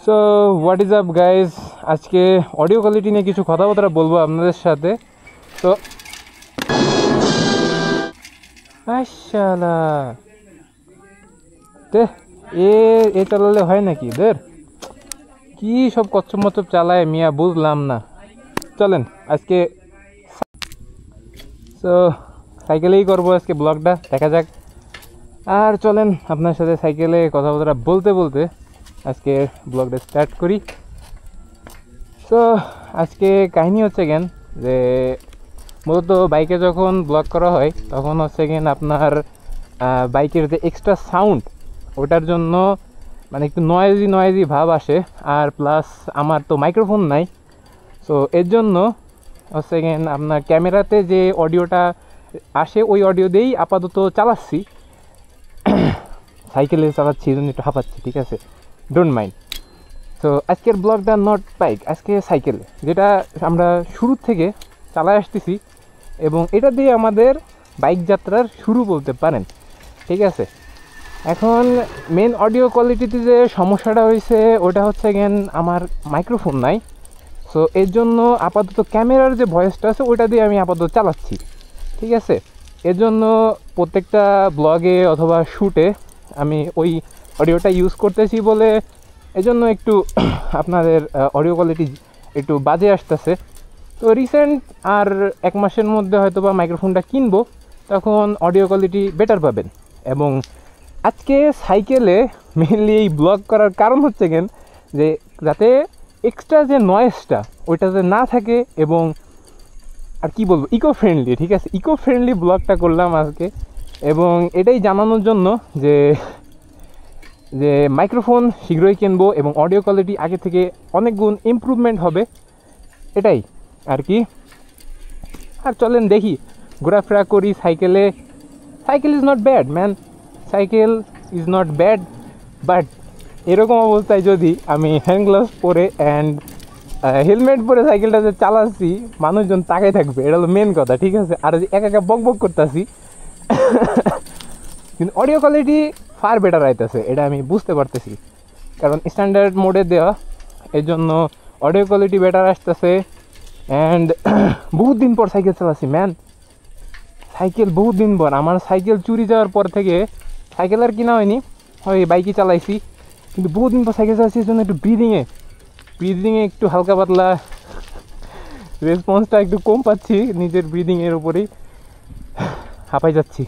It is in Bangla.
So what is up guys, আজকে অডিও কোয়ালিটি নিয়ে কিছু কথাবার্তা বলবো আপনাদের সাথে। তো আশালা তে এ চালালে হয় নাকি দের কি সব কচ্ছপ মচ্ছপ চালায় মিয়া, বুঝলাম না। চলেন আজকে তো সাইকেলেই করবো আজকে ব্লগটা, দেখা যাক। আর চলেন আপনার সাথে সাইকেলে কথাবার্তা বলতে বলতে আজকে ব্লগটা স্টার্ট করি। তো আজকে কাহিনী হচ্ছে কেন যে মূলত বাইকে যখন ব্লগ করা হয় তখন হচ্ছে কেন আপনার বাইকের যে এক্সট্রা সাউন্ড ওটার জন্য মানে একটু নয়েজি ভাব আসে। আর প্লাস আমার তো মাইক্রোফোন নাই, সো এর জন্য হচ্ছে কেন আপনার ক্যামেরাতে যে অডিওটা আসে ওই অডিও দিয়েই আপাতত চালাচ্ছি। সাইকেলে চালাচ্ছি এই জন্য একটু হাঁপাচ্ছি, ঠিক আছে, ডোন্ট মাইন্ড। তো আজকের ব্লগটা নট বাইক, আজকে সাইকেলে, যেটা আমরা শুরু থেকে চালায় আসতেছি এবং এটা দিয়ে আমাদের বাইক যাত্রার শুরু বলতে পারেন, ঠিক আছে। এখন মেন অডিও কোয়ালিটিতে যে সমস্যাটা হয়েছে ওটা হচ্ছে গেন আমার মাইক্রোফোন নাই। সো এর জন্য আপাতত ক্যামেরার যে ভয়েসটা আছে ওইটা দিয়ে আমি আপাতত চালাচ্ছি, ঠিক আছে। এর জন্য প্রত্যেকটা ব্লগে অথবা শ্যুটে আমি ওই অডিওটা ইউজ করতেছি বলে এজন্য একটু আপনাদের অডিও কোয়ালিটি একটু বাজে আসতেছে। তো রিসেন্ট আর 1 মাসের মধ্যে হয়তো বা মাইক্রোফোনটা কিনবো, তখন অডিও কোয়ালিটি বেটার পাবেন। এবং আজকে সাইকেলে মেনলি এই ব্লগ করার কারণ হচ্ছে কেন যে যাতে এক্সট্রা যে নয়েজটা ওইটা যে না থাকে এবং আর কি বলবো ইকো ফ্রেন্ডলি, ঠিক আছে, ইকো ফ্রেন্ডলি ব্লগটা করলাম আজকে। এবং এটাই জানানোর জন্য যে মাইক্রোফোন শীঘ্রই কিনবো এবং অডিও কোয়ালিটি আগে থেকে অনেক গুণ ইমপ্রুভমেন্ট হবে, এটাই আর কি। আর চলেন দেখি, ঘোরাফেরা করি সাইকেলে। Cycle is not bad man, cycle is not bad, but এরকম অবস্থায় যদি আমি হ্যান্ড গ্লাভস পরে অ্যান্ড হেলমেট পরে সাইকেলটা যে চালাচ্ছি মানুষজন তাকাই থাকবে, এটা হলো মেন কথা, ঠিক আছে। আর যে একা বক বক করতেছি কিন্তু অডিও কোয়ালিটি ফার বেটার আইতেছে, এটা আমি বুঝতে পারতেছি, কারণ স্ট্যান্ডার্ড মোডে দেওয়া, এর জন্য অডিও কোয়ালিটি বেটার আসতেছে। অ্যান্ড বহুত দিন পর সাইকেল চালাচ্ছি ম্যান, সাইকেল বহুত দিন পর। আমার সাইকেল চুরি যাওয়ার পর থেকে সাইকেল আর কিনা হয়নি, হয় বাইকই চালাইছি, কিন্তু বহুত দিন পর সাইকেল চালাচ্ছি। এর জন্য একটু ব্রিদিংয়ে একটু হালকা পাতলা রেসপন্সটা একটু কম পাচ্ছি নিজের ব্রিদিংয়ের উপরেই, হাঁপাই যাচ্ছি।